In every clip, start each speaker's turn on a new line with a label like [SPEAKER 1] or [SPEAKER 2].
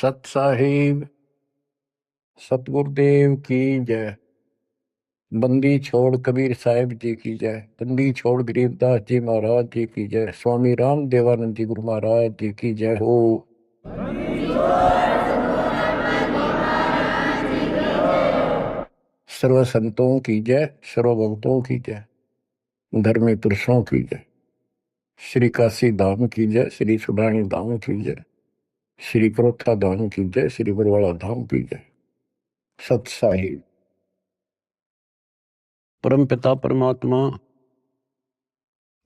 [SPEAKER 1] सत साहिब सतगुरुदेव की जय। बंदी छोड़ कबीर साहिब जी की जय। बंदी छोड़ गरीबदास जी महाराज जी की जय। स्वामी राम देवानंद जी गुरु महाराज जी की जय हो। सर्व संतों की जय, सर्व भक्तों की जय, धर्मी पुरुषों की जय। श्री काशी धाम की जय, श्री सुब्राणी धाम की जय, श्री प्रोथा धाम की जय, श्री बरवाड़ा धाम की जय। सत साहिब। परम पिता परमात्मा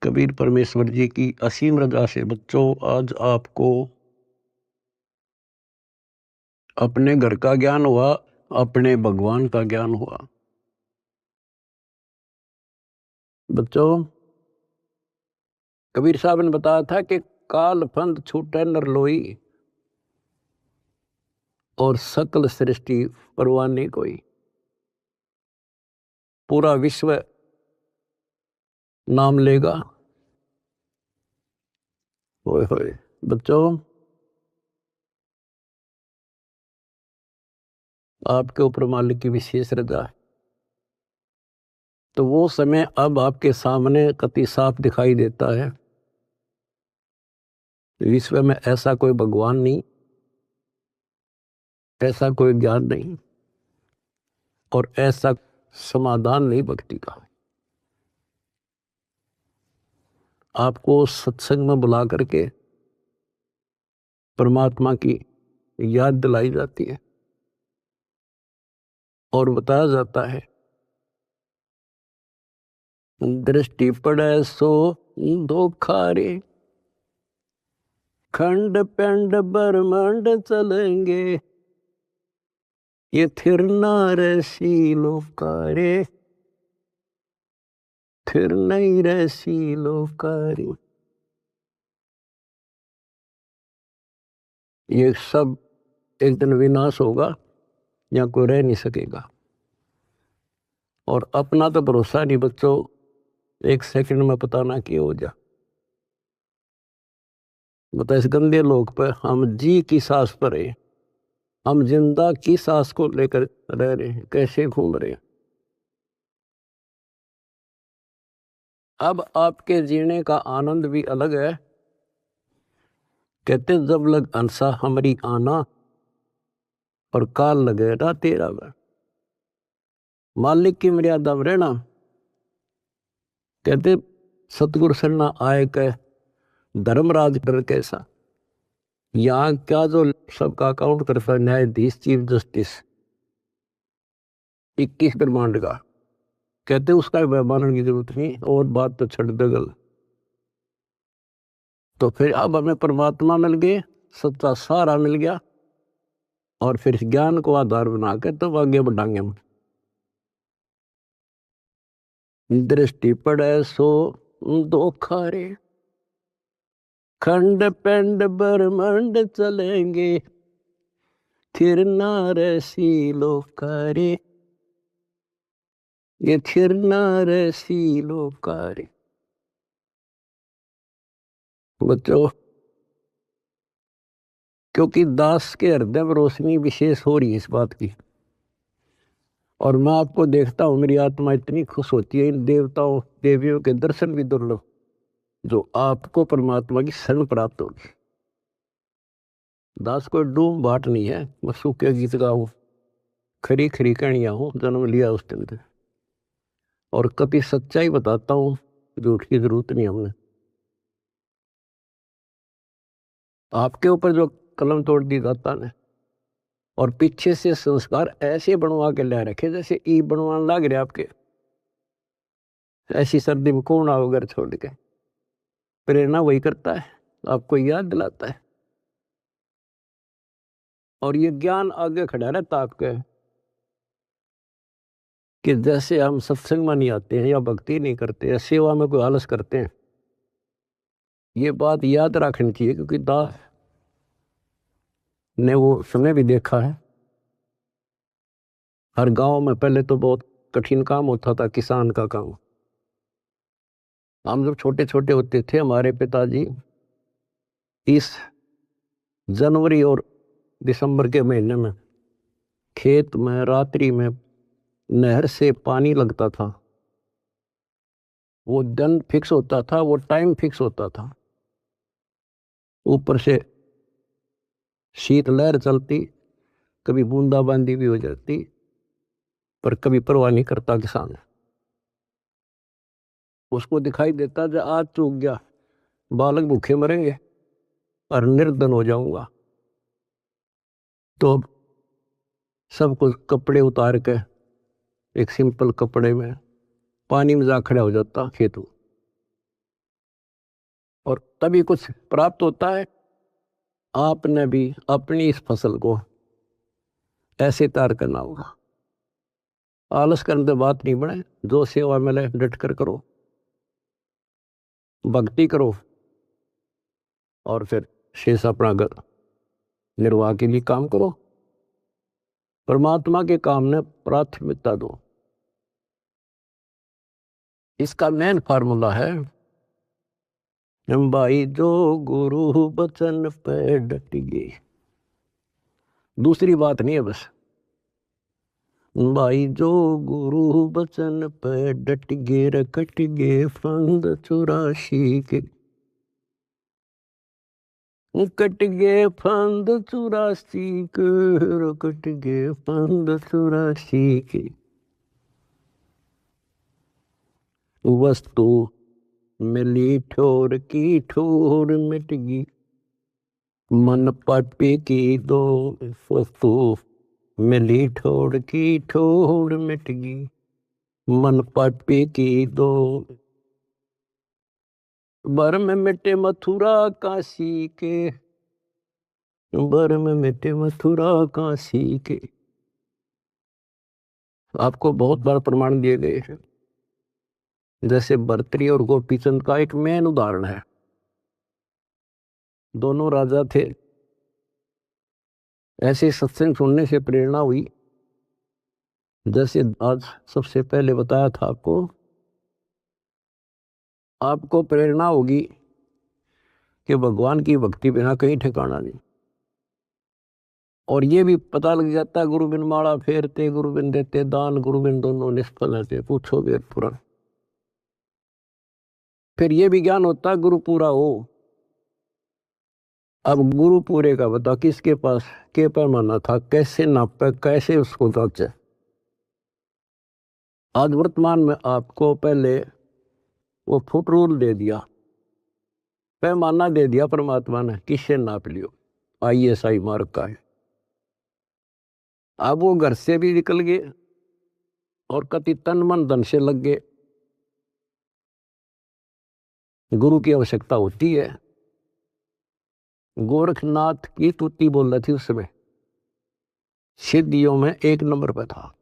[SPEAKER 1] कबीर परमेश्वर जी की असीम रजा से बच्चों आज आपको अपने घर का ज्ञान हुआ, अपने भगवान का ज्ञान हुआ। बच्चों कबीर साहब ने बताया था कि काल फंद छूटे नर लोई और सकल सृष्टि परवाह नहीं कोई। पूरा विश्व नाम लेगा। होए होए बच्चों आपके ऊपर मालिक की विशेष रजा है। तो वो समय अब आपके सामने कति साफ दिखाई देता है। विश्व में ऐसा कोई भगवान नहीं, ऐसा कोई ज्ञान नहीं और ऐसा समाधान नहीं भक्ति का। आपको सत्संग में बुला करके परमात्मा की याद दिलाई जाती है और बताया जाता है दृष्टि पड़े सो धोखा रे, खंड पेंड ब्रह्मांड चलेंगे, ये थिर नारसी लोकारे, थिर नहीं रसी लोकारे। ये सब एक दिन विनाश होगा, यहाँ कोई रह नहीं सकेगा। और अपना तो भरोसा नहीं बच्चों, एक सेकंड में पता ना क्या हो जा। बता इस गंदे लोक पर हम जी की सांस पर है, हम जिंदा की सांस को लेकर रह रहे हैं, कैसे घूम रहे हैं। अब आपके जीने का आनंद भी अलग है। कहते जब लग अंसा हमारी आना और काल लगे ना तेरा वह। मालिक की मर्यादा में रहना। कहते सतगुरु सरना आए कह धर्मराज कर कैसा। यहाँ क्या जो सबका अकाउंट करता है न्यायाधीश चीफ जस्टिस 21 ब्रह्मांड का, कहते उसका मानने की जरूरत नहीं और बात तो छड़ दे गल। तो फिर अब हमें परमात्मा मिल गए, सच्चा सारा मिल गया और फिर ज्ञान को आधार बना के तब आगे बढ़ाएंगे हम। दृष्टि पड़े सो धोखा रे, खंड पेंड ब्रह्मांड चलेंगे, थिर नारसी लोकारे, ये थिर नारसी लोकारे। बच्चों क्योंकि दास के हृदय में रोशनी विशेष हो रही है इस बात की, और मैं आपको देखता हूं मेरी आत्मा इतनी खुश होती है इन देवताओं देवियों के दर्शन भी दुर्लभ जो आपको परमात्मा की शरण प्राप्त होगी। दास कोई डूम बाट नहीं है, मैं सूखे गीत गाऊं, खरी खरी कहानियां हूं, जन्म लिया उस दिन से और कभी सच्चाई बताता हूं, झूठ की जरूरत नहीं हमने। आपके ऊपर जो कलम तोड़ दी दाता ने और पीछे से संस्कार ऐसे बनवा के ले रखे जैसे ई बनवाने लग रहे आपके। ऐसी सर्दी में कौन आओ घर छोड़ के। प्रेरणा वही करता है, आपको याद दिलाता है और ये ज्ञान आगे खड़ा रहता आपके कि जैसे हम सत्संग में नहीं आते हैं या भक्ति नहीं करते या सेवा में कोई आलस करते हैं। ये बात याद रखनी चाहिए क्योंकि दास ने वो समय भी देखा है। हर गांव में पहले तो बहुत कठिन काम होता था, किसान का काम। हम जब छोटे छोटे होते थे हमारे पिताजी इस जनवरी और दिसंबर के महीने में खेत में रात्रि में नहर से पानी लगता था। वो दिन फिक्स होता था, वो टाइम फिक्स होता था। ऊपर से शीतलहर चलती, कभी बूंदाबांदी भी हो जाती, पर कभी परवाह नहीं करता किसान। उसको दिखाई देता जो आज चूक गया, बालक भूखे मरेंगे और निर्धन हो जाऊंगा। तो सब कुछ कपड़े उतार के एक सिंपल कपड़े में पानी में जा खड़ा हो जाता खेतों, और तभी कुछ प्राप्त होता है। आपने भी अपनी इस फसल को ऐसे तैयार करना होगा। आलस करने से बात नहीं बने, जो सेवा मिले डट कर करो, भक्ति करो, और फिर शेष अपना घर निर्वाह के लिए काम करो। परमात्मा के काम ने प्राथमिकता दो। इसका मेन फार्मूला है भाई, जो गुरु बचन पे डट गए। दूसरी बात नहीं है बस भाई, जो गुरु बचन पे डट गे रकट गे फंद 84 के, कट गे फंद 84 के, रकट गे फंद 84 के। वस्तु मिली ठोर की ठोर मिट गई, मन पापे की दो। वस्तु मिली ठोर की ठोर मिट गई, मन पापे की दो। बर में मिटे मथुरा काशी के, बर में मिटे मथुरा काशी के। आपको बहुत बार प्रमाण दिए गए हैं। जैसे भर्तृहरि और गोपीचंद का एक मेन उदाहरण है। दोनों राजा थे। ऐसे सत्संग सुनने से प्रेरणा हुई, जैसे आज सबसे पहले बताया था आपको प्रेरणा होगी कि भगवान की भक्ति बिना कहीं ठिकाना नहीं। और ये भी पता लग जाता है, गुरु बिन माला फेरते, गुरु बिन देते दान, गुरु बिन दोनों निष्फल रहते, पूछो वेद पुराण। फिर ये भी ज्ञान होता है गुरु पूरा हो। अब गुरु पूरे का बता, किसके पास के पैमाना था, कैसे नापे, कैसे उसको जांचे। आज वर्तमान में आपको पहले वो फुट रूल दे दिया, पैमाना दे दिया परमात्मा ने, किससे नाप लियो। ISI मार्क का है। अब वो घर से भी निकल गए और कति तन मन धन से लग गए। गुरु की आवश्यकता होती है। गोरखनाथ की तुति बोल रही थी उस समय, सिद्धियों में 1 नंबर पे था।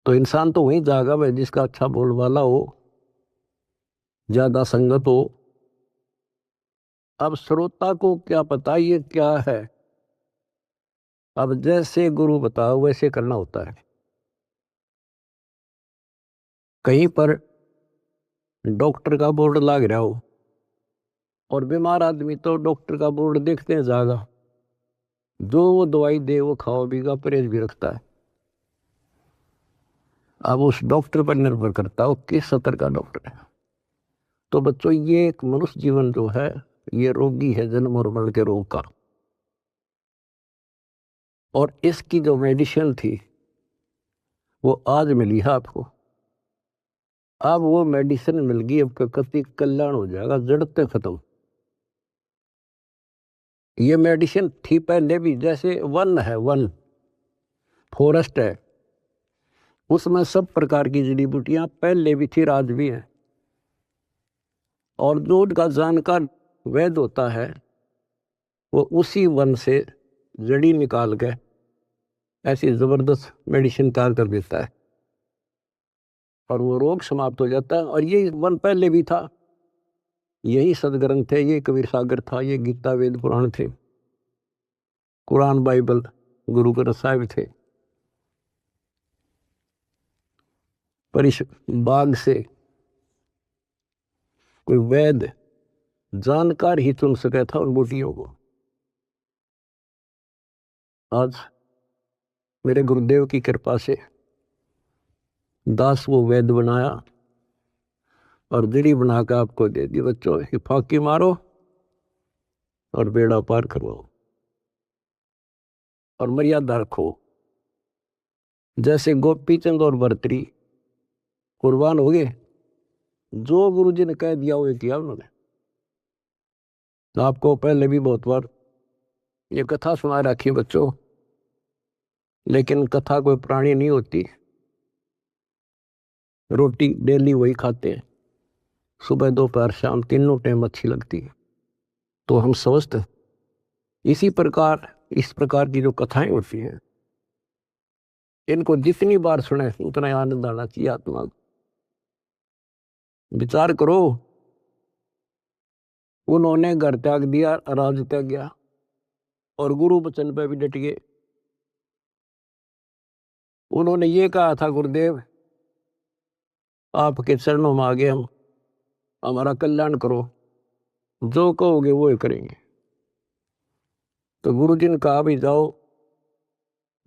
[SPEAKER 1] तो इंसान तो वहीं जागा भाई जिसका अच्छा बोल वाला हो, ज्यादा संगत हो। अब श्रोता को क्या पता ये क्या है। अब जैसे गुरु बताओ वैसे करना होता है। कहीं पर डॉक्टर का बोर्ड लग रहा हो और बीमार आदमी तो डॉक्टर का बोर्ड देखते हैं ज्यादा, जो वो दवाई दे वो खाओ बीगा, परहेज भी रखता है। अब उस डॉक्टर पर निर्भर करता हो किस स्तर का डॉक्टर है। तो बच्चों, ये एक मनुष्य जीवन जो है ये रोगी है, जन्म और मरण के रोग का। और इसकी जो मेडिसिन थी वो आज मिली है आपको। अब वो मेडिसिन मिल गई, अब कति कल्याण हो जाएगा, जड़ते खत्म। ये मेडिसिन थी पहले भी, जैसे वन है, वन फॉरेस्ट है, उसमें सब प्रकार की जड़ी बूटियां पहले भी थी, आज भी है। और जो उनका जानकार वैद्य होता है वो उसी वन से जड़ी निकाल के ऐसी जबरदस्त मेडिसिन तैयार कर देता है और वो रोग समाप्त हो जाता है। और ये वन पहले भी था, यही सदग्रंथ थे, ये कबीर सागर था, ये गीता वेद पुराण थे, कुरान बाइबल गुरु ग्रंथ साहिब थे। पर इस बाग से कोई वैद्य जानकार ही चुन सका था उन बूटियों को। आज मेरे गुरुदेव की कृपा से दास वो वेद बनाया और दीड़ी बना के आपको दे दी। बच्चों ये फाकी मारो और बेड़ा पार करवाओ और मर्यादा रखो। जैसे गोपी चंद और भर्तरी कुर्बान हो गए, जो गुरु जी ने कह दिया वो किया उन्होंने। आपको पहले भी बहुत बार ये कथा सुना रखी बच्चों, लेकिन कथा कोई प्राणी नहीं होती। रोटी डेली वही खाते हैं, सुबह दोपहर शाम तीनों टाइम अच्छी लगती है। तो हम स्वस्थ इसी प्रकार इस प्रकार की जो कथाएं होती हैं, इनको जितनी बार सुने उतना आनंद आना चाहिए आत्मा को। विचार करो, उन्होंने घर त्याग दिया, राज त्याग गया और गुरु वचन पे भी डट गए। उन्होंने ये कहा था, गुरुदेव आपके चरणों में आ गए हम, हमारा कल्याण करो, जो कहोगे वो ही करेंगे। तो गुरु जी ने कहा भी जाओ,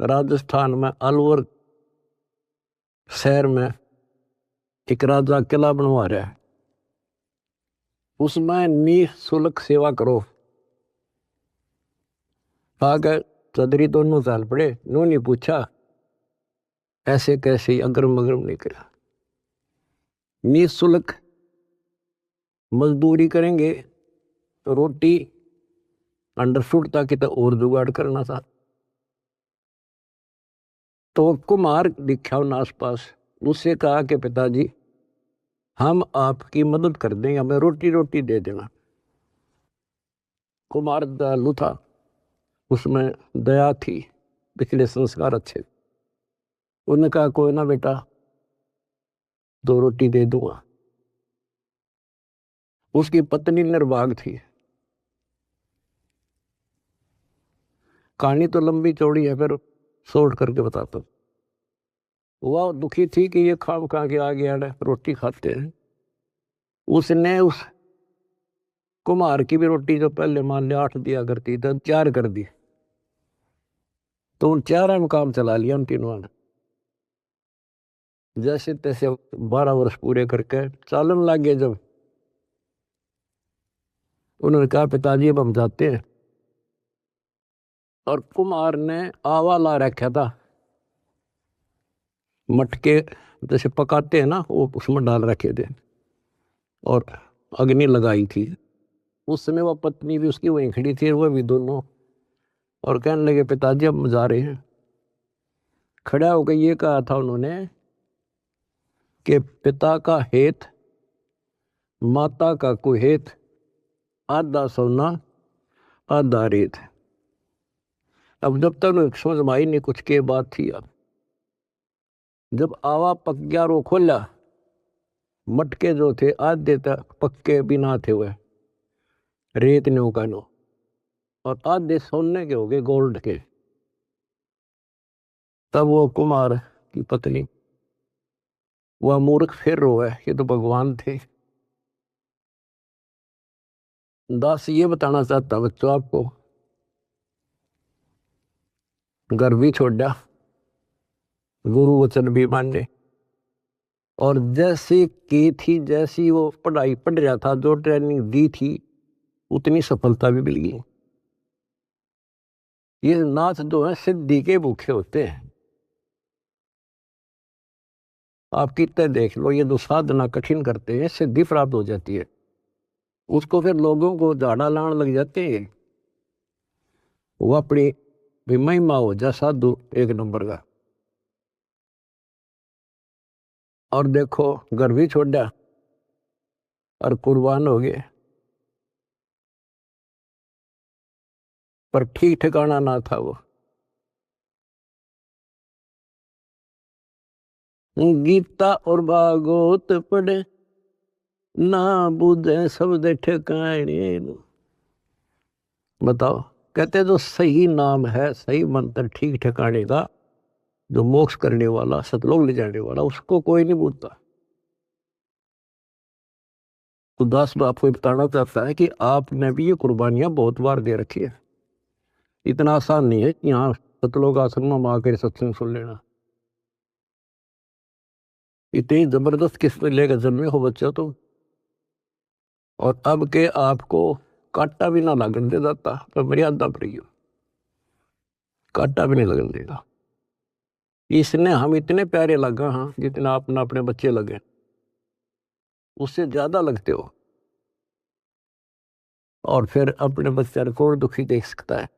[SPEAKER 1] राजस्थान में अलवर शहर में एक राजा किला बनवा रहा है, उसमें निःशुल्क सेवा करो। आगे चौधरी दोनों साल पड़े, उन्होंने पूछा ऐसे कैसे, अग्रम अग्रम नहीं करा। निःशुल्क मजदूरी करेंगे तो रोटी अंडरफुट ताकि तो और जुगाड़ करना था। तो कुमार दिखा उन आसपास, उससे कहा कि पिताजी हम आपकी मदद कर देंगे, हमें रोटी रोटी दे देना। कुमार दयालु था, उसमें दया थी, पिछले संस्कार अच्छे। उन्होंने कहा कोई ना बेटा, 2 रोटी दे दूंगा। उसकी पत्नी निर्भाग थी। कहानी तो लंबी चौड़ी है, फिर शॉर्ट करके बताता हूं। वह दुखी थी कि ये खाम खा के आ गया है, रोटी खाते हैं। उसने उस कुम्हार की भी रोटी जो पहले मान लिया 8 दिया करती तो 4 कर दी। तो उन 4 में काम चला लिया उन तीनों ने। जैसे तैसे 12 वर्ष पूरे करके चालन लग गए। जब उन्होंने कहा पिताजी अब हम जाते हैं, और कुम्हार ने आवा ला रखा था, मटके जैसे पकाते हैं ना, वो उसमें डाल रखे थे और अग्नि लगाई थी। उस समय वह पत्नी भी उसकी वहीं खड़ी थी, वह भी दोनों, और कहने लगे पिताजी अब हम जा रहे हैं। खड़ा होकर ये कहा था उन्होंने कि पिता का हेत माता का कुहेत, आधा सोना आधा रेत। अब जब तक समझ में आई नहीं कुछ के बात थी। अब जब आवा पक गया रो खोला, मटके जो थे आधे तक पक्के बिना थे, वह रेत ने उकानो, और आधे सोने के हो गए, गोल्ड के। तब वो कुमार की पत्नी, वह मूर्ख फिर रोए, ये तो भगवान थे। दास ये बताना चाहता बच्चों आपको, घर भी छोड़ा, गुरु वचन भी माने, और जैसे की थी, जैसी वो पढ़ाई पढ़ रहा था, जो ट्रेनिंग दी थी, उतनी सफलता भी मिल गई। ये नाथ जो है सिद्धि के भूखे होते हैं। आप कितने देख लो, ये जो साधना कठिन करते हैं सिद्धि प्राप्त हो जाती है, उसको फिर लोगों को झाड़ा लाने लग जाते हैं। वो अपनी भी महिमा हो जा साधु एक नंबर का। और देखो घर भी छोड़ा और कुर्बान हो गए, पर ठीक ठिकाना ना था वो। गीता और भागवत पढ़े ना बुझे शब्द ठिकाने। बताओ, कहते जो सही नाम है, सही मंत्र ठीक ठिकाने का, जो मोक्ष करने वाला, सतलोक ले जाने वाला, उसको कोई नहीं पूछता। तो दास आपको बताना चाहता है कि आपने भी ये कुर्बानियां बहुत बार दे रखी है। इतना आसान नहीं है कि यहाँ सतलोक आश्रम में आकर सत्संग सुन लेना। इतनी जबरदस्त किस्मत लेकर जन्मे हो बच्चा तो, और अब के आपको कांटा भी ना लगन दे जाता, पर मर्यादा पर ही कांटा भी नहीं लगन देगा। इसने हम इतने प्यारे लगा, हाँ, जितना अपना अपने बच्चे लगे, उससे ज्यादा लगते हो। और फिर अपने बच्चे को दुखी देख सकता है।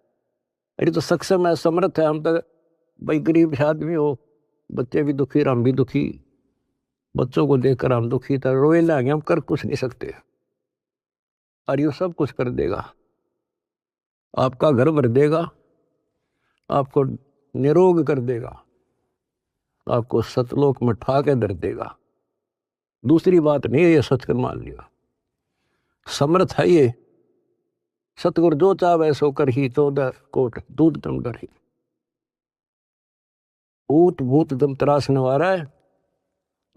[SPEAKER 1] अरे तो सक्षम है, समर्थ है। हम तो भाई गरीब आदमी हो, बच्चे भी दुखी, हम भी दुखी, बच्चों को देखकर हम दुखी था, रोए लागे, हम कर कुछ नहीं सकते। और ये सब कुछ कर देगा, आपका घर भर देगा, आपको निरोग कर देगा, आपको सतलोक में ठा के धर देगा। दूसरी बात नहीं है, ये सच कर मान लिया, समर्थ है ये। सतगुरु जो चाहे सो कर ही, 14 कोट दूध दम डर ही। ऊत भूत दम त्रासने वाला है,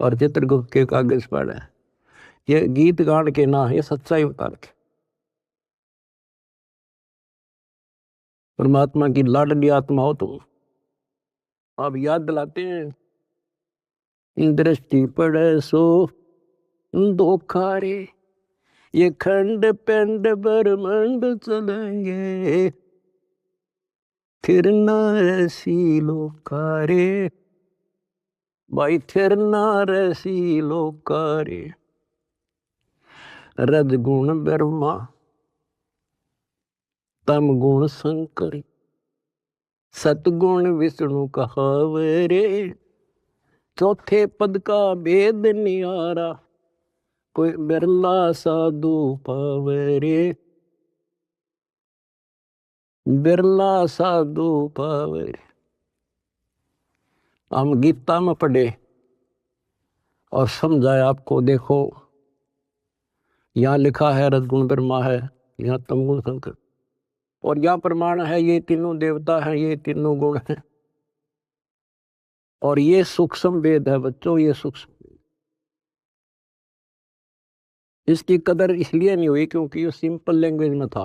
[SPEAKER 1] और चित्रगुप्त के कागज पर है। ये गीत गान के ना, ये सच्चाई बता रखे। परमात्मा की लाडली आत्मा हो तुम। आप याद दिलाते हैं, दृष्टि पड़े सो धोखा रे, ये खंड पिंड ब्रह्मांड चलेंगे, फिर ना ऐसी लोकारे, भाई फिर ना ऐसी लोकारे। रजगुण ब्रह्मा, तम गुण शंकर, सतगुण विष्णु कहावरे, चौथे पद का भेद नियारा, कोई बिरला साधु पावरे, बिरला साधु पावरे। हम गीता में पढ़े और समझाए आपको। देखो यहाँ लिखा है रजगुण ब्रह्मा है, यहाँ तमगुण शंकर, और यहाँ प्रमाण है ये तीनों देवता हैं, ये तीनों गुण हैं। और ये सूक्ष्म वेद है बच्चों, ये सूक्ष्म। इसकी कदर इसलिए नहीं हुई क्योंकि ये सिंपल लैंग्वेज में था।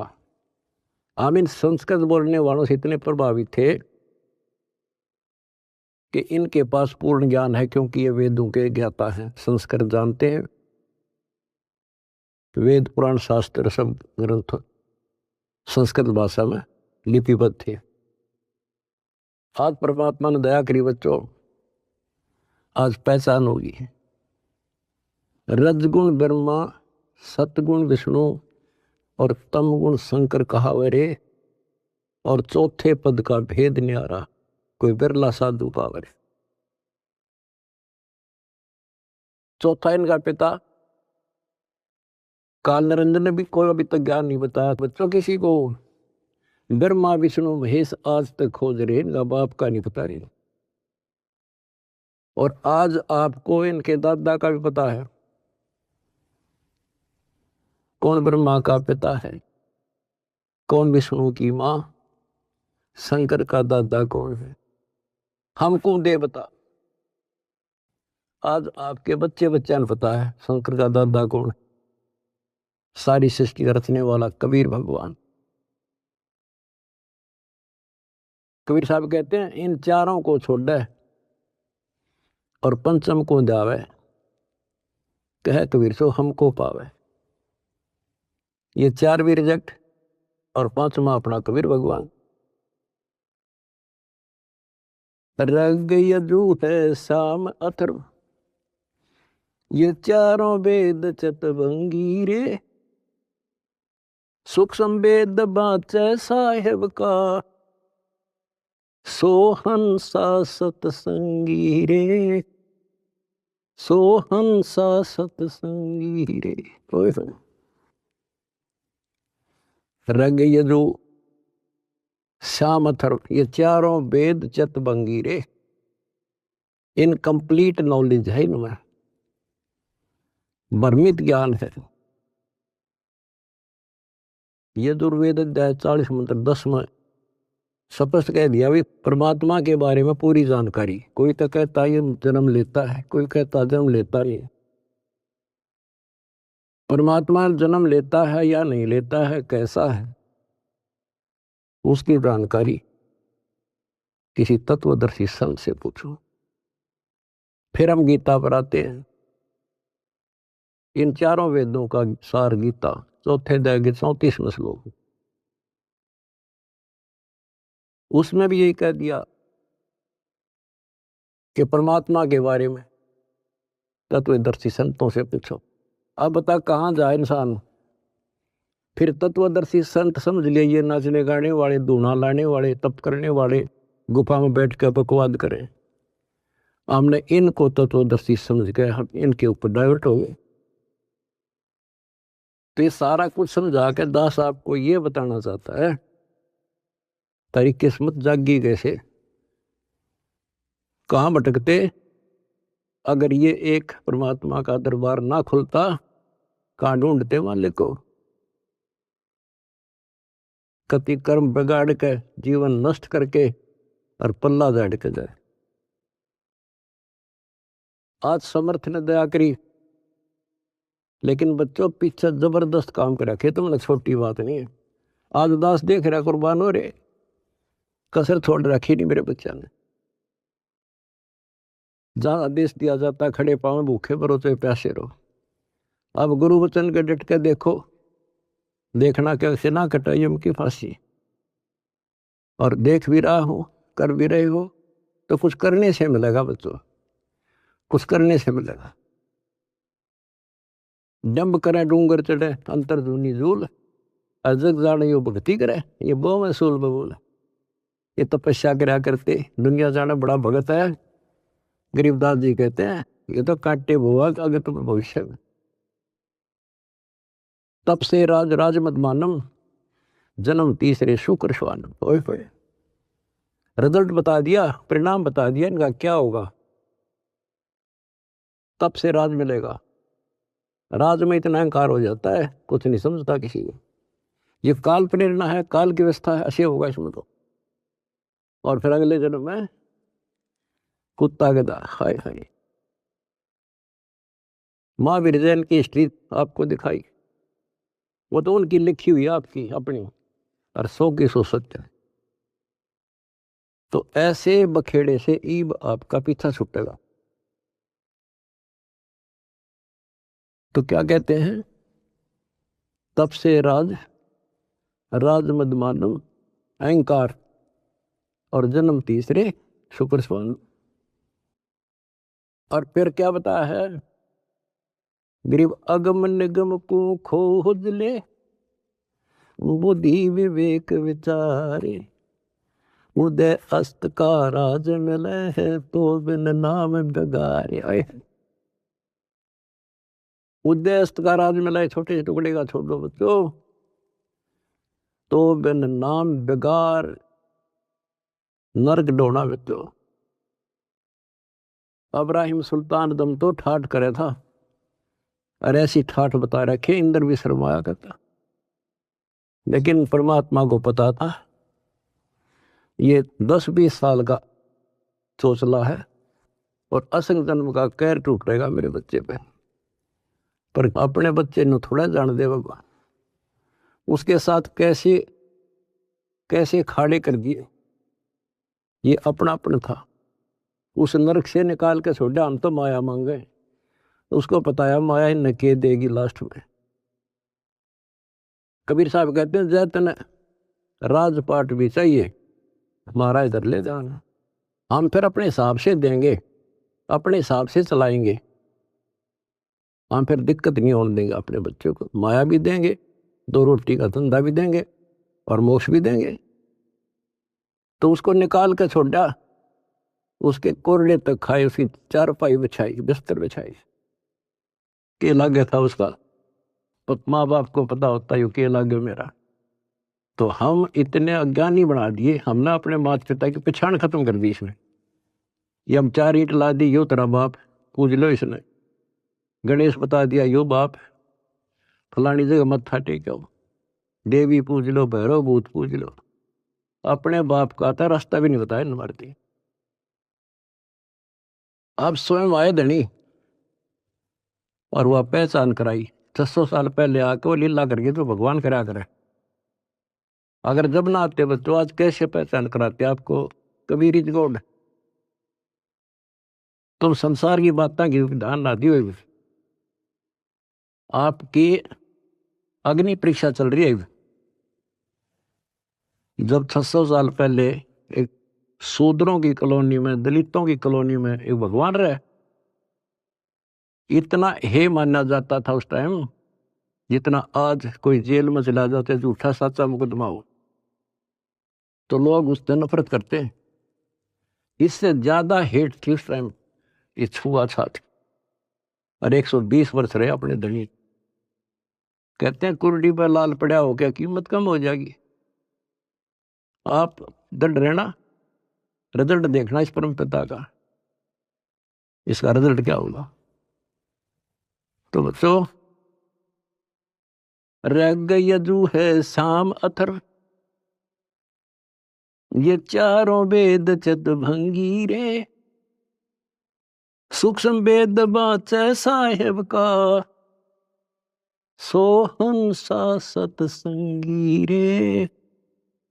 [SPEAKER 1] हम इन संस्कृत बोलने वालों से इतने प्रभावित थे कि इनके पास पूर्ण ज्ञान है, क्योंकि ये वेदों के ज्ञाता हैं, संस्कृत जानते हैं। वेद पुराण शास्त्र सब ग्रंथ संस्कृत भाषा में लिपिबद्ध थे। आज परमात्मा ने दया करी बच्चों, आज पहचान होगी। रजगुण ब्रह्मा, सतगुण विष्णु और तमगुण शंकर कहावरे, और चौथे पद का भेद न्यारा, कोई बिरला साधु पावरे। चौथा इनका पिता काल निरंजन ने भी कोई अभी तक ज्ञान नहीं बताया बच्चों किसी को। ब्रह्मा विष्णु महेश आज तक खोज रहे, इनका बाप का नहीं पता रहे। और आज आपको इनके दादा का भी पता है, कौन ब्रह्मा का पिता है, कौन विष्णु की माँ, शंकर का दादा कौन है। हमको देवता, आज आपके बच्चे बच्चा ने पता है शंकर का दादा कौन है। सारी सृष्टि का रचने वाला कबीर भगवान। कबीर साहब कहते हैं, इन चारों को छोड़े और पंचम को जावे, कहे कबीर सो हमको पावे। ये चार भी रिजेक्ट, और पांचवा अपना कबीर भगवान। रग यजु है शाम अथर्व, ये चारों वेद चतवंगी रे, सूक्ष्म वेद बाचे साहेब का, सोहंसा सतसंगी रे, सोहंसा सतसंगी रे। रग यजु श्याम अथर्व, ये चारों वेद चतवंगी रे, इनकम्प्लीट नॉलेज है इनमें, भ्रमित ज्ञान है। यजुर्वेद अध्याय 40 मंत्र 10 में स्पष्ट कह दिया भी परमात्मा के बारे में पूरी जानकारी। कोई तो कहता है ये जन्म लेता है, कोई कहता जन्म लेता नहीं। परमात्मा जन्म लेता है या नहीं लेता है, कैसा है, उसकी जानकारी किसी तत्वदर्शी संत से पूछो। फिर हम गीता पर आते हैं। इन चारों वेदों का सार गीता, चौथे अध्याय के 34वें श्लोक, उसमें भी यही कह दिया कि परमात्मा के बारे में तत्वदर्शी संतों से पूछो। अब बता कहाँ जाए इंसान। फिर तत्वदर्शी संत समझ लिए ये नाचने गाने वाले, धूना लाने वाले, तप करने वाले, गुफा में बैठ कर बकवाद करें। हमने इनको तत्वदर्शी समझ गए, हम इनके ऊपर डाइवर्ट हो गए। तो ये सारा कुछ समझा के दास आपको ये बताना चाहता है तारी किस्मत जागी कैसे, कहाँ भटकते अगर ये एक परमात्मा का दरबार ना खुलता, कहाँ ढूंढते मालिक को। कति कर्म बिगाड़ के जीवन नष्ट करके और पल्ला झाड़ के जाए। आज समर्थ ने दया करी, लेकिन बच्चों पीछे जबरदस्त काम कर रखे, तुमने छोटी बात नहीं है। आज दास देख रहा कुर्बान हो रहे, कसर छोड़ रखी नहीं मेरे बच्चा ने। जहां आदेश दिया जाता खड़े पांव भूखे भरो चाहे प्यासे रहो। अब गुरु वचन के डट के देखो, देखना कैसे ना कटा यम की फांसी। और देख भी रहा हो, कर भी रहे हो, तो कुछ करने से मिलेगा बच्चों, कुछ करने से मिलेगा। डंब करे डूंगर चढ़े अंतर धुनी झूल, अजग जाने यो भक्ति करे ये बहु महसूल बबूल। ये तपस्या करा करते दुनिया जाना बड़ा भगत है। गरीबदास जी कहते हैं ये तो काटे बुआ अगर तुम भविष्य में। तप से राज राज मत मानम, जन्म तीसरे शुक्र श्वानम। ओए होए, रिजल्ट बता दिया, परिणाम बता दिया इनका क्या होगा। तप से राज मिलेगा। राज में इतना अहंकार हो जाता है कुछ नहीं समझता किसी को। ये काल प्रेरणा है, काल की व्यवस्था है, ऐसे होगा इसमें तो। और फिर अगले जन्म में कुत्ता गधा। हाय हाय। महावीर जैन की हिस्ट्री आपको दिखाई, वो तो उनकी लिखी हुई आपकी अपनी, और 100 की 100 सत्य है। तो ऐसे बखेड़े से ईब आपका पीछा छूटेगा। तो क्या कहते हैं, तप से राज राज मद मानव, अहंकार और जन्म तीसरे शुक्र स्वान। और फिर क्या बताया है, गरीब अगम निगम को खोज ले, बुद्धि विवेक विचारे, उदय अस्त का राज मिले है तो बिन नाम बेगारे। उदय अस्त का राज मिला है, छोटे से टुकड़े का छोड़ दो बच्चों, तो बिन नाम बेगार नर्क डोना बच्चों। अब्राहिम सुल्तान दम तो ठाठ करे था, और ऐसी ठाठ बता रखे इंद्र भी शर्माया करता। लेकिन परमात्मा को पता था ये 10-20 साल का चोचला है और असंग जन्म का कहर टूटेगा मेरे बच्चे पे। पर अपने बच्चे ने थोड़ा जान दे भगवान, उसके साथ कैसे कैसे खाड़े कर दिए। ये अपना अपन था, उस नरक से निकाल के छोड़ा, हम तो माया मांगे। उसको बताया माया ही नके देगी लास्ट में। कबीर साहब कहते हैं जैतन राजपाट भी चाहिए, हमारा इधर ले जाना। हम फिर अपने हिसाब से देंगे, अपने हिसाब से चलाएंगे। हम फिर दिक्कत नहीं होने देंगे अपने बच्चों को। माया भी देंगे, 2 रोटी का धंधा भी देंगे और मोक्ष भी देंगे। तो उसको निकाल के छोड़ा, उसके कोरडे तक खाए, उसकी चारपाई बिछाई, बिस्तर बिछाई। के लागे था उसका, माँ बाप को पता होता है के लागे मेरा। तो हम इतने अज्ञानी बना दिए, हमने अपने माता पिता की पहचान खत्म कर दी इसमें। ये हम 4 ईंट ला दी, यो तेरा बाप, पूज लो इसने। गणेश बता दिया यो बाप, फलानी जगह मत्था टेको, देवी पूज लो, भैरव भूत पूज लो। अपने बाप का था रास्ता भी नहीं बताया न मारती। आप स्वयं आए धनी और वह पहचान कराई। 600 साल पहले आके वो लीला करके तो भगवान करा करे। अगर जब ना आते बच्चों, आज कैसे पहचान कराते आपको कबीर इज गॉड। तुम संसार की बातें की ध्यान ना दियो। आपकी अग्नि परीक्षा चल रही है। जब 600 साल पहले एक शूद्रों की कॉलोनी में, दलितों की कॉलोनी में एक भगवान रहे, इतना हे माना जाता था उस टाइम जितना आज कोई जेल में चला जाते झूठा सच्चा मुकदमा हो तो लोग उससे नफरत करते हैं। इससे ज्यादा हेट थी उस टाइम ये छुआछूत। और 120 वर्ष रहे अपने धनी। कहते हैं कुर्डी पर लाल पड़ा हो क्या कीमत कम हो जाएगी। आप दंड रहना, रिजल्ट देखना इस परम पिता का, इसका रिजल्ट क्या होगा। तो बच्चों, रग यजु है शाम अथर, ये चारों वेद चत भंगी रे, सूक्ष्म वेद बाचे साहेब का, सोहन सा सतसंगी रे,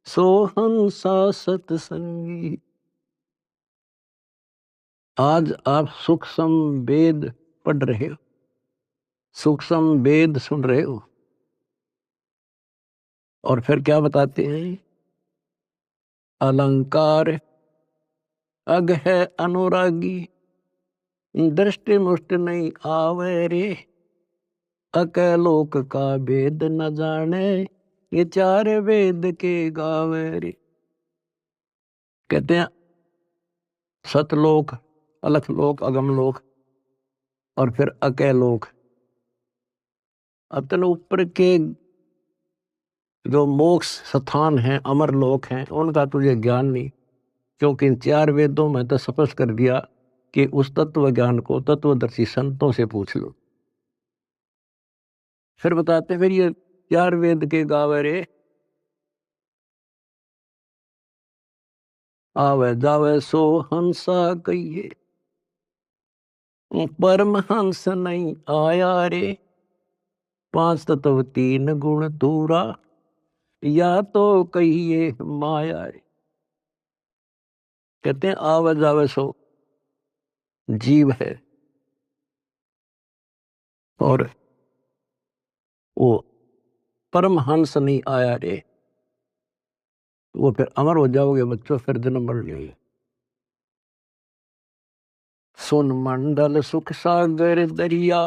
[SPEAKER 1] सोहन सा सतसंगी। आज आप सूक्ष्म वेद पढ़ रहे हो, सूक्ष्म वेद सुन रहे हो, और फिर क्या बताते हैं, अलंकार अग है अनुरागी, दृष्टि मुष्ट नहीं आवे रे, अकलोक का वेद न जाने, ये चार वेद के गावे रे। कहते हैं सतलोक, अलखलोक, अगमलोक और फिर अकलोक। अतन ऊपर के जो मोक्ष स्थान हैं, अमर लोक हैं, उनका तुझे ज्ञान नहीं, क्योंकि इन चार वेदों में तो स्पष्ट कर दिया कि उस तत्व ज्ञान को तत्वदर्शी संतों से पूछ लो। फिर बताते फिर ये चार वेद के गावे रे, आवे जावे सो हंसा कहिए, परमहंस नहीं आया रे, पांच तत्व तीन गुण दूरा, या तो कहिए माया रे। कहते हैं आवे जावे सो जीव है, और वो परमहंस नहीं आया रे, वो फिर अमर हो जाओगे बच्चों, फिर जन्म मर जाओगे। सुन मंडल सुख सागर दरिया,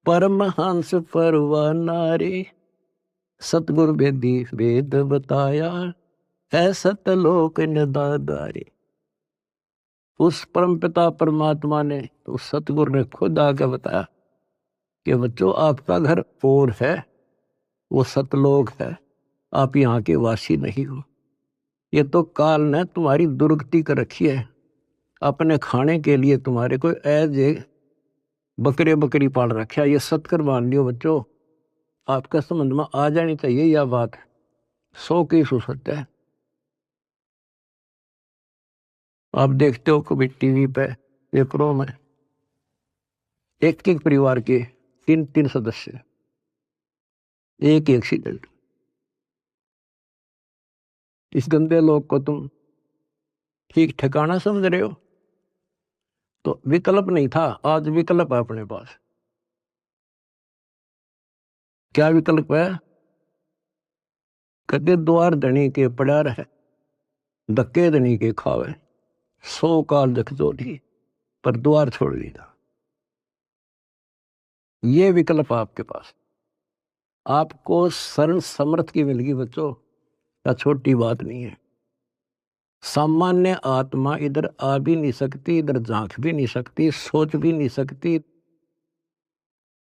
[SPEAKER 1] परमहंस परवाना रे, सतगुरु वेदी वेद बताया, है सतलोक निदादारे। उस परमपिता परमात्मा ने, उस सतगुरु ने खुद आके बताया कि बच्चों आपका घर और है, वो सतलोक है, आप यहाँ के वासी नहीं हो। ये तो काल ने तुम्हारी दुर्गति कर रखी है, अपने खाने के लिए तुम्हारे को एज ए बकरे बकरी पाल रखा है। ये सत्कर मान लियो बच्चों, आपका संबंध में आ जानी चाहिए यह बात, 100 की सत्य है। आप देखते हो कभी टीवी पे पेपरों में एक एक परिवार के 3-3 सदस्य, एक एक्सीडेंट। इस गंदे लोग को तुम ठीक ठिकाना समझ रहे हो? तो विकल्प नहीं था, आज विकल्प है अपने पास। क्या विकल्प है? कदे द्वार धनी के पड़ा रहे, धक्के धनी के खावे, 100 काल जख जोड़ी, पर द्वार छोड़ दिया। ये विकल्प आपके पास, आपको शरण समर्थ की मिलगी बच्चों, क्या छोटी बात नहीं है। सामान्य आत्मा इधर आ भी नहीं सकती, इधर झांक भी नहीं सकती, सोच भी नहीं सकती,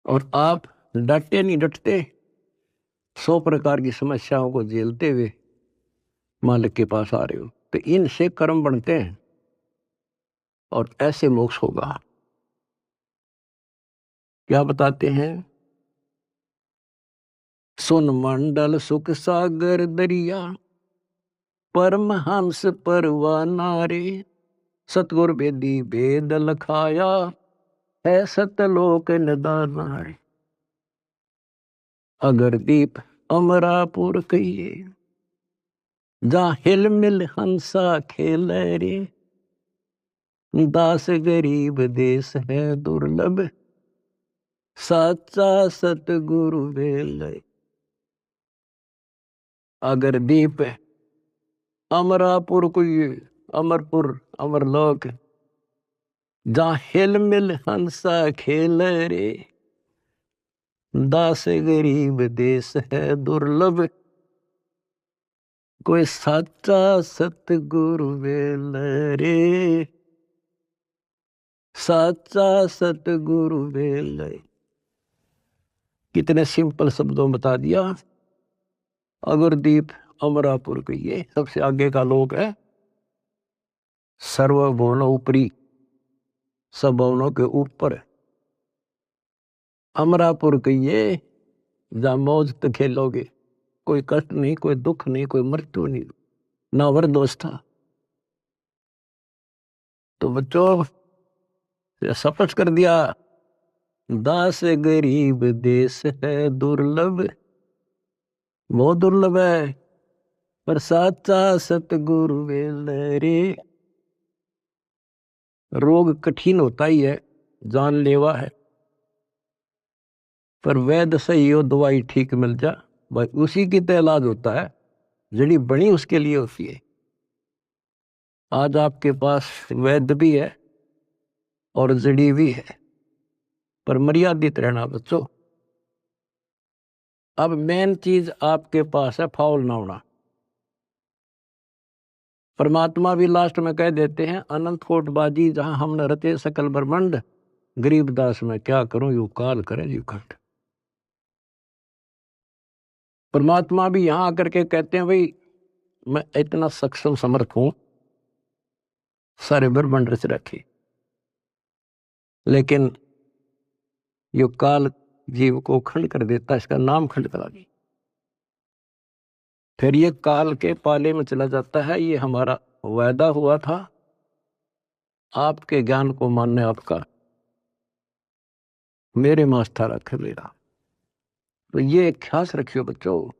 [SPEAKER 1] और आप डटे नहीं डटते, 100 प्रकार की समस्याओं को झेलते हुए मालिक के पास आ रहे हो। तो इनसे कर्म बनते हैं और ऐसे मोक्ष होगा। क्या बताते हैं, सुन मंडल सुख सागर दरिया, परमहंस परवाना रे, सतगुर वेदी वेद लखाया, है सतलोक निदाना रे। अगर दीप अमरापुर कहिए, जहाँ हिल मिल हंसा खेल रे, दास गरीब देश है दुर्लभ, साचा सतगुरु वेल। अगर दीप अमरापुर कोई अमरपुर अमरलोक, जहाँ हिल मिल हंसा खेल रे, दास गरीब देश है दुर्लभ, कोई साचा सतगुरु वेल रे, साचा सतगुरु वेल। कितने सिंपल शब्दों में बता दिया। अगरदीप अमरापुर के ये सबसे आगे का लोक है, सर्वभुवन ऊपरी, सब भवनों के ऊपर। अमरापुर के ये जहाँ मौज तो खेलोगे, कोई कष्ट नहीं, कोई दुख नहीं, कोई मृत्यु नहीं, ना वरदोष था। तो बच्चों शपथ कर दिया, दास गरीब देश है दुर्लभ, बहुत दुर्लभ है, पर साचा सतगुरु वेल रे। रोग कठिन होता ही है, जानलेवा है, पर वैद्य सही हो, दवाई ठीक मिल जा भाई, उसी की तो इलाज होता है, जड़ी बनी उसके लिए होती है। आज आपके पास वैद्य भी है और जड़ी भी है, पर मर्यादित रहना बच्चों। अब मेन चीज आपके पास है फाउल ना होना। परमात्मा भी लास्ट में कह देते हैं, अनंत कोट बाजी जहां हमने रचे सकल ब्रह्मांड, गरीबदास में क्या करूं यू काल करे यू खंड। परमात्मा भी यहां आकर के कहते हैं, भाई मैं इतना सक्षम समर्थ हूं, सारे ब्रह्मांड रच रखे, लेकिन यो काल जीव को खंड कर देता, इसका नाम खंड करा दी, फिर ये काल के पाले में चला जाता है। ये हमारा वायदा हुआ था, आपके ज्ञान को मानने आपका, मेरे मास्था रखे मेरा। तो ये ख्यास रखियो बच्चों,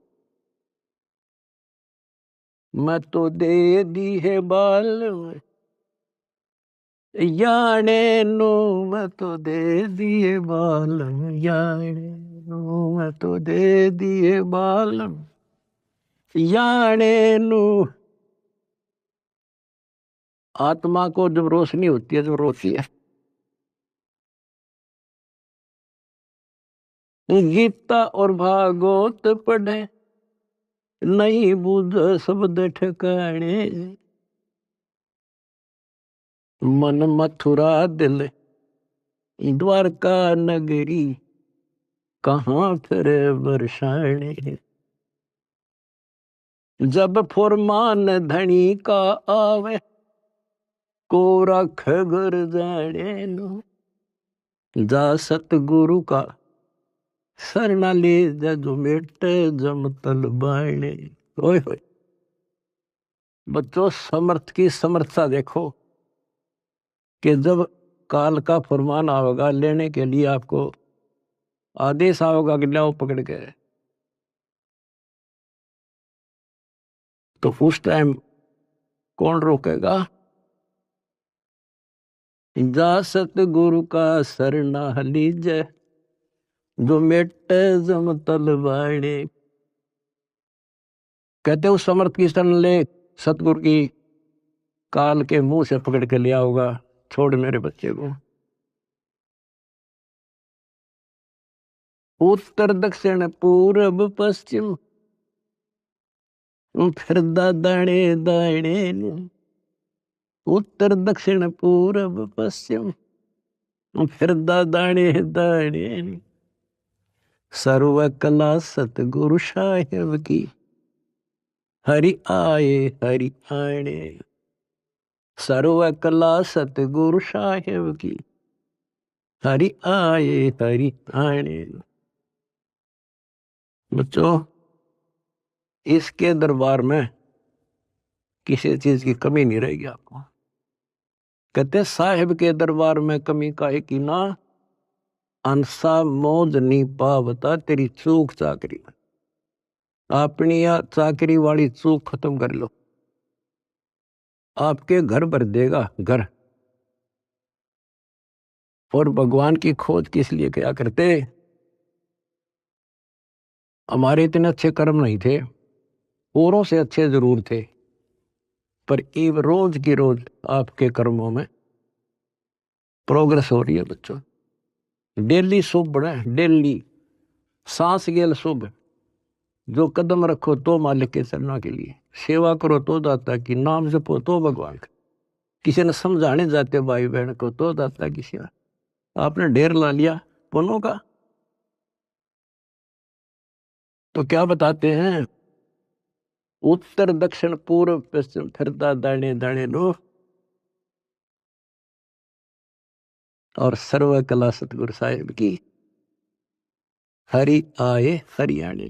[SPEAKER 1] मैं तो दे दी है बाल याने नो, मैं तो दे दिए बाल याने नो, मैं तो दे दिए बाल याने नो। आत्मा को जब रोशनी होती है, जब रोती है, गीता और भागवत पढ़े, नहीं बुझ शब्द ठिकाने, मन मथुरा दिल द्वारका नगरी, कहाँ फिर बरसाने। जब फुरमान धनी का आवे, को रख घर जाने नो, जा सतगुरु का सरना ले जा, जो मेटे जम तल बाणे। ओए होए बच्चों, समर्थ की समर्थता देखो, कि जब काल का फरमान आवेगा लेने के लिए, आपको आदेश आवेगा कि लाओ पकड़ के, तो उस टाइम कौन रोकेगा? जा सतगुरु का सरना लीजे, जो मेटे जम तल बाणे। कहते उस समर्थ की शरण ले, सतगुरु की काल के मुंह से पकड़ के लिया होगा, छोड़ मेरे बच्चे को। उत्तर दक्षिण पूर्व पश्चिम, फिर दाणे दाणे, उत्तर दक्षिण पूर्व पश्चिम, फिर दाणे दाणे। सर्व कला सतगुरु साहेब की, हरि आए हरि आने। सर्व कला सतगुरु साहेब की, हरि आए हरि आने। बच्चों, इसके दरबार में किसी चीज की कमी नहीं रहेगी आपको। कहते साहिब के दरबार में कमी काहे की ना, अंसा मौज नहीं पावता तेरी चूक चाकरी। अपनी या चाकरी वाली चूक खत्म कर लो, आपके घर भर देगा घर। और भगवान की खोज किस लिए किया करते? हमारे इतने अच्छे कर्म नहीं थे, औरों से अच्छे जरूर थे, पर ये रोज की रोज आपके कर्मों में प्रोग्रेस हो रही है बच्चों। डेली शुभ बढ़े, डेली सांस गेल शुभ। जो कदम रखो तो मालिक के चरणों के लिए, सेवा करो तो दाता की, नाम जपो तो भगवान का, किसी ने समझाने जाते भाई बहन को तो दाता की सेवा। आपने ढेर ला लिया पुण्यों का, तो क्या बताते हैं? उत्तर दक्षिण पूर्व पश्चिम फिरता दाने दाने लो, और सर्व कला सतगुरु साहिब की, हरि आए हरियाणे।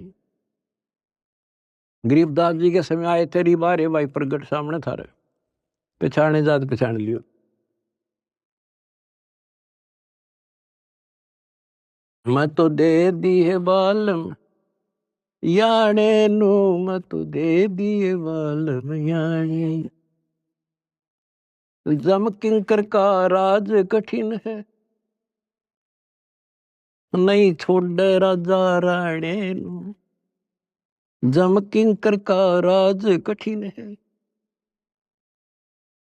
[SPEAKER 1] गरीबदास जी के समय आए थे रिबारे भाई प्रगट सामने था रे, पहचाने जात पहचान लियो। मैं तो दे दी है बालम याने नु, मैं तो दे दिए बालम याने। जम किंकर का राज कठिन है, नहीं छोड़ राजा राणे नु। जम किंकर का राज कठिन है,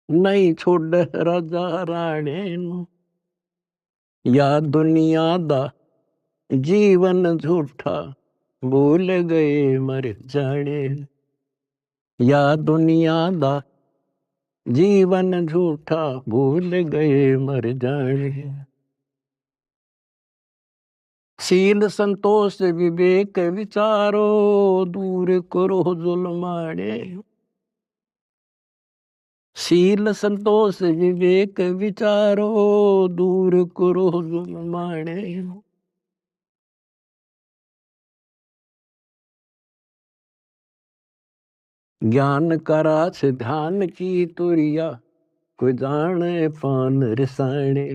[SPEAKER 1] नहीं छोड़ राजा राणे नु। या दुनिया दा जीवन झूठा, भूल गए मर जाने। या दुनिया दा जीवन झूठा, भूल गए मर जाने। शील संतोष विवेक विचारो, दूर करो जुल्माने। शील संतोष विवेक विचारो, दूर करो जुल्माने। ज्ञान का रास ध्यान की तुरिया, कोई जाने पान रसाने।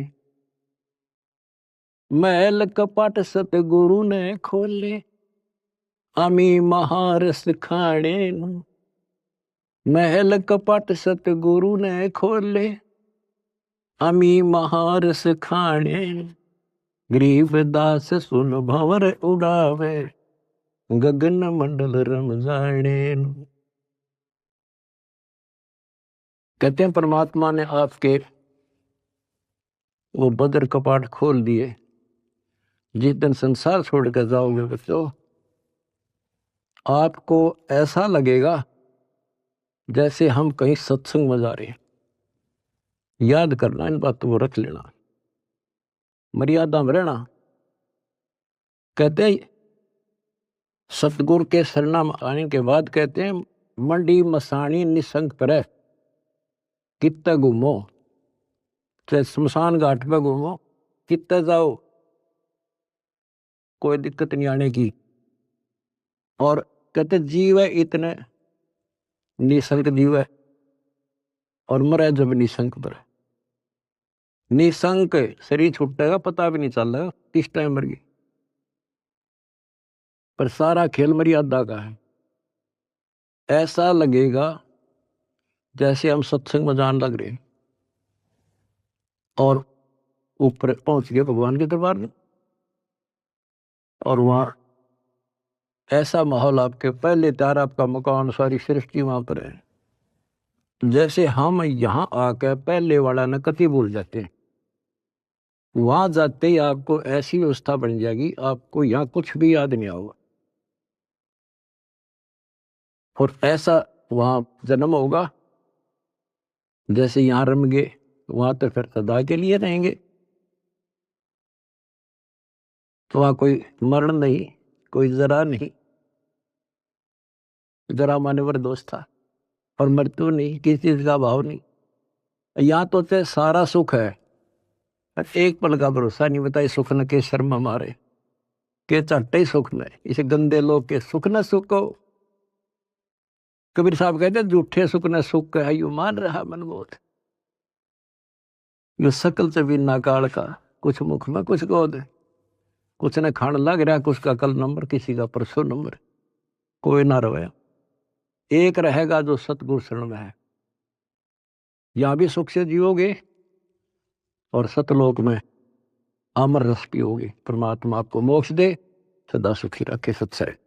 [SPEAKER 1] महल कपट सतगुरु ने खोले, अमी महारस खाने। महल कपट सतगुरु ने खोले, अमी महारस खाने। गरीबदास सुन भंवर उड़ावे, गगन मंडल रम जाने। कहते हैं परमात्मा ने आपके वो बदर कपाट खोल दिए। जिस दिन संसार छोड़ कर जाओगे बच्चों, आपको ऐसा लगेगा जैसे हम कहीं सत्संग में जा रहे हैं। याद करना, इन बातों को रख लेना, मर्यादा में रहना। कहते हैं सतगुरु के शरणा में आने के बाद कहते हैं, मंडी मसानी निसंग पर कित्ते घूमो, चाहे शमशान घाट पे घूमो, कित्ते जाओ, कोई दिक्कत नहीं आने की। और कहते जीव है इतने निसंग जीव है, और मरे जब निसंग पर। निसंक शरीर छूटेगा, पता भी नहीं चल रहा किस टाइम मर गई, पर सारा खेल मर्यादा का है। ऐसा लगेगा जैसे हम सत्संग में जान लग रहे हैं, और ऊपर पहुंच गए भगवान के दरबार में, और वहां ऐसा माहौल, आपके पहले तैयार, आपका मकान, सारी सृष्टि वहां पर है। जैसे हम यहाँ आकर पहले वाला न कति भूल जाते हैं, वहां जाते ही आपको ऐसी व्यवस्था बन जाएगी, आपको यहाँ कुछ भी याद नहीं होगा। और ऐसा वहां जन्म होगा जैसे यहाँ रम गए, वहां तो फिर सदा के लिए रहेंगे। तो वहां कोई मरण नहीं, कोई जरा नहीं, जरा माने वर दोष था, और मृत्यु नहीं, किसी चीज का भाव नहीं। यहाँ तो चाहे सारा सुख है, पर एक पल का भरोसा नहीं। बताइए सुख न के शर्म मारे, के चट्टे ही सुख न, इसे गंदे लोग के सुख न सुखो। कबीर साहब कहते झूठे सुख न सुख है, यू मान रहा मन बोध। यो सकल से बिना काल का, कुछ मुख में कुछ गोद। कुछ ने खान लग रहा, कुछ का कल नंबर, किसी का परसों नंबर। कोई ना रहे, एक रहेगा जो सतगुरु शरण में है। यहां भी सुख से जियोगे और सतलोक में अमर रस पियोगे। परमात्मा आपको मोक्ष दे, सदा सुखी रखे। सत्सय।